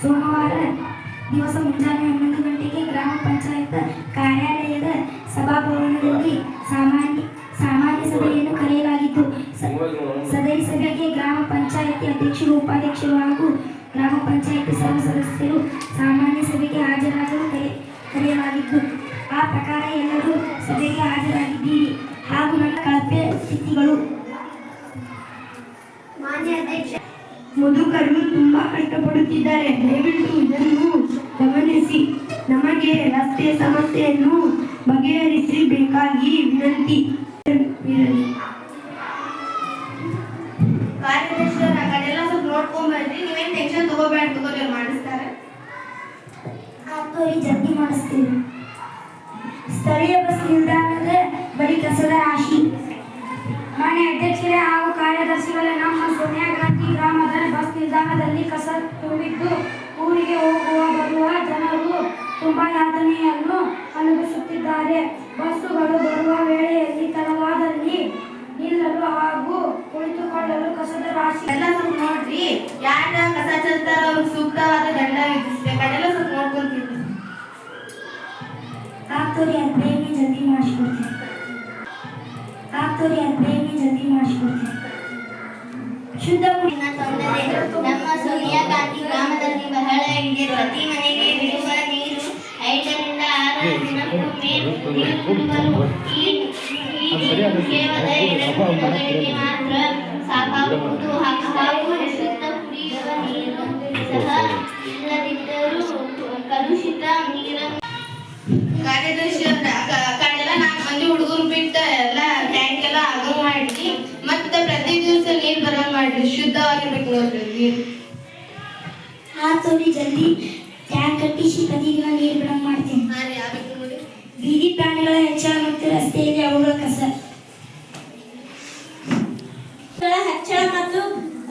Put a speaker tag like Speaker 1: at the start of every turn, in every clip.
Speaker 1: ಸೋಮವಾರ ದಿವಸ ಮುಂಜಾನೆ 11 ಗಂಟೆಗೆ ಗ್ರಾಮ ಪಂಚಾಯತ್ ಕಾರ್ಯಾಲಯದ ಸಭಾಭವನದಲ್ಲಿ ಸಾಮಾನ್ಯ ಸಭೆಯನ್ನು ಕರೆಯಲಾಗಿತ್ತು. ಸದರಿ ಸಭೆಗೆ ಗ್ರಾಮ ಪಂಚಾಯತಿ ಅಧ್ಯಕ್ಷರು, ಉಪಾಧ್ಯಕ್ಷರು ಹಾಗೂ ಗ್ರಾಮ ಪಂಚಾಯತಿ ಸರ್ವ ಸದಸ್ಯರು ಸಾಮಾನ್ಯ ಸಭೆಗೆ ಹಾಜರಾಗಲು ಕರೆಯಲಾಗಿತ್ತು. ಆ ಪ್ರಕಾರ ಎಲ್ಲರೂ ಸಭೆಗೆ ಹಾಜರಾಗಿದ್ದೀರಿ ಹಾಗೂ ನನ್ನ ಕಳಪೆ ಸ್ಥಿತಿಗಳು. ಮಾನ್ಯ ಅಧ್ಯಕ್ಷ, ಮುದುಕರು ತುಂಬಾ ಕಷ್ಟಪಡುತ್ತಿದ್ದಾರೆ. ದಯವಿಟ್ಟು ಇದನ್ನು ಗಮನಿಸಿ ನಮಗೆ ರಸ್ತೆ ಸಮಸ್ಯೆಯನ್ನು ಬಗೆಹರಿಸಬೇಕಾಗಿ ವಿನಂತಿ.
Speaker 2: ಕಾರ್ಯದರ್ಶಿಯವರು ಆ ಕಡೆ ಎಲ್ಲ ಸ್ವಲ್ಪ ನೋಡ್ಕೊಂಡ್ಬರ್ರಿ. ನೀವೇನು ಟೆನ್ಷನ್ ತಗೋಬೇಡ, ಮಾಡಿಸ್ತಾರೆ.
Speaker 1: ಜಲ್ದಿ ಮಾಡಿಸ್ತೀವಿ. ಸ್ಥಳೀಯ ಬಸ್ ನಿಲ್ದಾಣದ ಬಳಿ ಕಸದ ರಾಶಿ. ಮಾನ್ಯ ಅಧ್ಯಕ್ಷರೇ ಹಾಗೂ ಕಾರ್ಯದರ್ಶಿಗಳೇ, ನಮ್ಮ ಸೋನಿಯಾ ಗಾಂಧಿ ಗ್ರಾಮದ ಬಸ್ ನಿಲ್ದಾಣದಲ್ಲಿ ಕಸ ತುಂಬಿದ್ದು ಊರಿಗೆ ಹೋಗುವ ಬರುವ ಜನರು ತುಂಬಾ ಯಾತನೆಯನ್ನು ಅನುಭವಿಸುತ್ತಿದ್ದಾರೆ. ಬಸ್ಸುಗಳು ಬರುವ ವೇಳೆಯಲ್ಲಿ ತಡವಾದಲ್ಲಿ ನಿಲ್ಲಲು ಹಾಗೂ ಕುಳಿತುಕೊಳ್ಳಲು ಕಸದ ರಾಶಿ.
Speaker 2: ಎಲ್ಲ ಸ್ವಲ್ಪ ನೋಡ್ರಿ, ಯಾರ ಕಸ ಚೆಲ್ತಾರ ಅವ್ರಿಗೆ ಸೂಕ್ತವಾದ ದಂಡ ವಿಧಿಸ್ಬೇಕು. ಅದೆಲ್ಲ ಸ್ವಲ್ಪ ನೋಡ್ಕೊಂತೀವಿ.
Speaker 1: ಆಗ್ತೋರಿ ಅದು ಬೇಗ ಜಲ್ದಿ ಮಾಡಿಸ್ಕೊಡ್ತೀನಿ. ಶುದ್ಧ
Speaker 3: ನೀರಿನ ತೊಂದರೆ ನಮ್ಮ ಸೋನಿಯಾ ಗಾಂಧಿ ಗ್ರಾಮದಲ್ಲಿ ಬಹಳ ಇದೆ. ಪ್ರತಿ ಮನೆಗೆ ಬಿಡುವ ನೀರು 5 ರಿಂದ 6 ದಿನಕ್ಕೊಮ್ಮೆ ನೀರು ಬಿಡುವರು. ಈ ಕೇವಲ 2 ದಿನಗಳಿಗೆ ಮಾತ್ರ ಸಾಕಾಗುವುದು. ಹಾಗೂ ಶುದ್ಧ ಕುಡಿಯುವ ನೀರು ಸಹ ಇಲ್ಲದಿದ್ದರೂ ಕಲುಷಿತ ನೀರನ್ನು
Speaker 2: ಕಾರ್ಯದರ್ಶಿ ಕಡೆಲ್ಲ 4 ಮಂದಿ ಹುಡುಗರು ಬಿಟ್ಟು ಎಲ್ಲ ಟ್ಯಾಂಕ್ ಎಲ್ಲ ಆಗು ಮಾಡಿ ಮತ್ತೆ ಪ್ರತಿ ದಿವಸ ನೀರು ಬರಂಗ್ ಮಾಡ್ರಿ. ಶುದ್ಧವಾಗಿರ್ಬೇಕು ನೋಡ್ರಿ ನೀರು.
Speaker 1: ಆಗ್ತೋರಿ ಜಲ್ದಿ ಟ್ಯಾಂಕ್ ಕಟ್ಟಿಸಿ ಪ್ರತಿದಿನ ನೀರು ಬಿಡಂಗ್ ಮಾಡ್ತೀನಿ.
Speaker 2: ಆಗ್ಬೇಕು ನೋಡಿ.
Speaker 1: ಬೀದಿ ಪ್ರಾಣಿಗಳ ಹೆಚ್ಚಳ ಮತ್ತು ರಸ್ತೆಯಲ್ಲಿ ಅವುಗಳ ಕಸ.
Speaker 3: ಹೆಚ್ಚಳ ಮತ್ತು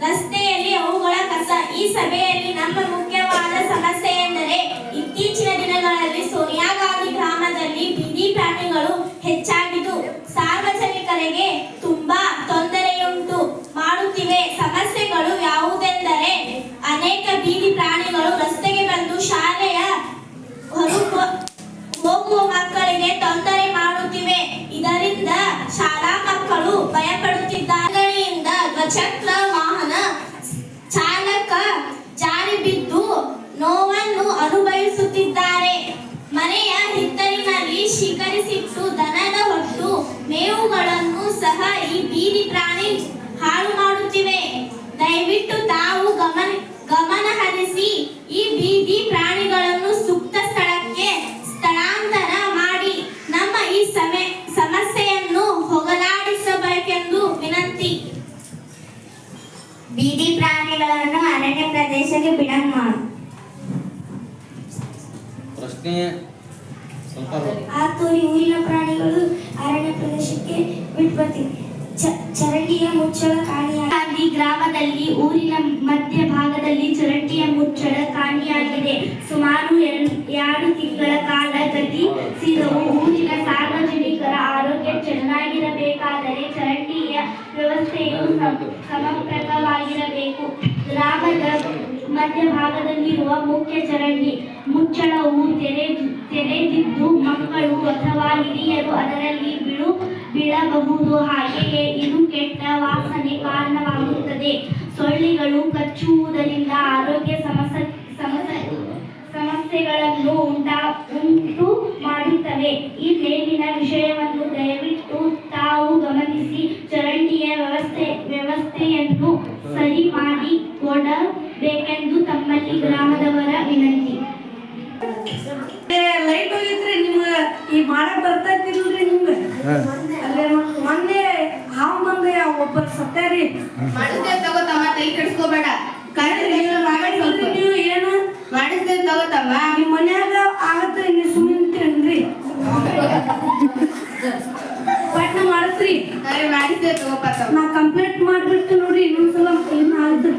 Speaker 3: ರಸ್ತೆಯಲ್ಲಿ ಅವುಗಳ ಕಸ. ಈ ಸಭೆಯಲ್ಲಿ ನಮ್ಮ ಮುಖ್ಯವಾದ ಸಮಸ್ಯೆ ಎಂದರೆ ಇತ್ತೀಚಿನ ದಿನಗಳಲ್ಲಿ ಸೋನಿಯಾ ಗಾಂಧಿ ಗ್ರಾಮದಲ್ಲಿ ಬೀದಿ ಪ್ರಾಣಿಗಳು ಹೆಚ್ಚಾಗಿದ್ದು ಸಾರ್ವಜನಿಕರಿಗೆ ತುಂಬಾ ತೊಂದರೆಯುಂಟು ಮಾಡುತ್ತಿವೆ. ಸಮಸ್ಯೆಗಳು ಯಾವುದೆಂದರೆ ಅನೇಕ ಬೀದಿ ಪ್ರಾಣಿಗಳು ರಸ್ತೆಗೆ ಬಂದು ಶಾಲೆಯ ಹೋಗುವ ಮಕ್ಕಳಿಗೆ ತೊಂದರೆ ಮಾಡುತ್ತಿವೆ. ಇದರಿಂದ ಶಾಲಾ ಮಕ್ಕಳು ಭಯಪಡುತ್ತಿದ್ದಾರೆ. ದ್ವಿಚಕ್ರ ವಾಹನ ಚಾಲಕ ಜಾರಿ ಬಿದ್ದು ನೋವನ್ನು ಅನುಭವಿಸುತ್ತಿದ್ದಾರೆ. ಮನೆಯ ಹಿತ್ತಲಿನಲ್ಲಿ ಶೇಖರಿಸಿಟ್ಟು ದನದ ಹೊಟ್ಟು ಮೇವುಗಳನ್ನು ಸಹ ಈ ಬೀದಿ ಪ್ರಾಣಿ ಹಾಳು ಮಾಡುತ್ತಿವೆ. ದಯವಿಟ್ಟು ತಾವು ಗಮನ ಹರಿಸಿ ಈ ಬೀದಿ ಪ್ರಾಣಿಗಳನ್ನು ಸೂಕ್ತ ಸ್ಥಳಕ್ಕೆ ಸ್ಥಳಾಂತರ ಮಾಡಿ ನಮ್ಮ ಈ ಸಮಸ್ಯೆಯನ್ನು ಹೋಗಲಾಡಿಸಬೇಕೆಂದು ವಿನಂತಿ.
Speaker 1: ಬೀದಿ ಪ್ರಾಣಿಗಳನ್ನು ಅರಣ್ಯ ಪ್ರದೇಶಕ್ಕೆ ಬಿಡಂಗ್ ಮಾಡು. ಆಗ್ತೋರಿ ಊರಿನ ಪ್ರಾಣಿಗಳು ಅರಣ್ಯ ಪ್ರದೇಶಕ್ಕೆ ಬಿಟ್ಬರ್ತೀವಿ. ಚರಂಡಿಯ ಮುಚ್ಚಳ ಕಾಣಿಯಾಗಿ ಗ್ರಾಮದಲ್ಲಿ ಊರಿನ ಮಧ್ಯ ಭಾಗದಲ್ಲಿ ಚರಂಡಿಯ ಮುಚ್ಚಳ ಕಾಣಿಯಾಗಿದೆ. ಸುಮಾರು 2 ತಿಂಗಳ ಕಾಲ ಗತಿಸಿದವು. ಊರಿನ ಸಾರ್ವಜನಿಕರ ಆರೋಗ್ಯ ಚೆನ್ನಾಗಿರಬೇಕಾದರೆ ಚರಂಡಿಯ ವ್ಯವಸ್ಥೆಯು ಸಮರ್ಪಕವಾಗಿರಬೇಕು. ಗ್ರಾಮದ ಮಧ್ಯ ಭಾಗದಲ್ಲಿರುವ ಮುಖ್ಯ ಚರಂಡಿ ಮುಚ್ಚಳವು ತೆರೆದಿದ್ದು ಮಕ್ಕಳು ಅಥವಾ ಹಿರಿಯರು ಅದರಲ್ಲಿ ಬೀಳಬಹುದು. ಹಾಗೆಯೇ ಇದು ಕೆಟ್ಟ ವಾಸನೆ ಕಾರಣವಾಗುತ್ತದೆ. ಸೊಳ್ಳೆಗಳು ಕಚ್ಚುವುದರಿಂದ ಆರೋಗ್ಯ ಸಮಸ್ಯೆಗಳನ್ನು ಉಂಟು ಮಾಡುತ್ತವೆ. ಈ ಮೇಲಿನ ವಿಷಯವನ್ನು ದಯವಿಟ್ಟು ತಾವು ಗಮನಿಸಿ ಚರಂಡಿಯ ವ್ಯವಸ್ಥೆಯನ್ನು ಸರಿ ಮಾಡಿ ಕೊಡಬೇಕೆಂದು ತಮ್ಮಲ್ಲಿ ಗ್ರಾಮದವರ ವಿನಂತಿ.
Speaker 4: ಲೈಟ್ ಹೋಗಿದ್ರಿ ನಿಮ್ಗೆ ಈ ಮಾಡಕ್ ಬರ್ತೈತಿಲ್ರಿ ನಿಮ್ಗೆ ಅಲ್ಲೇ ಮೊನ್ನೆ ಹಾವು ಬಂದು ಒಬ್ಬರು ಸತ್ತಾರಿ.
Speaker 2: ಮಾಡಿಸ್ತೇವೆ ತಗೋತಮ್ಮ, ತಲೆ ಕೆಡಿಸ್ಕೋಬೇಡ.
Speaker 4: ನೀವು ಏನು
Speaker 2: ಮಾಡಿಸ್ತೇವೆ ತಗೋತಮ್ಮ.
Speaker 4: ನಿಮ್ಮ ಮನ್ಯಾಗ ಆಗತ್ತೆ, ನೀವು ಸುಮ್ಮನಿರ್ತೀರೇನ್ರಿ? ಪಟ್ನ ಮಾಡಿಸ್ರಿ.
Speaker 2: ಮಾಡಿಸ್ತೇವೆ ತಗೋಪ.
Speaker 4: ನಾ ಕಂಪ್ಲೇಂಟ್ ಮಾಡ್ಬಿಟ್ಟು ನೋಡ್ರಿ ಇನ್ನೊಂದ್ಸಲ ಏನು ಆಗುತ್ತೆ.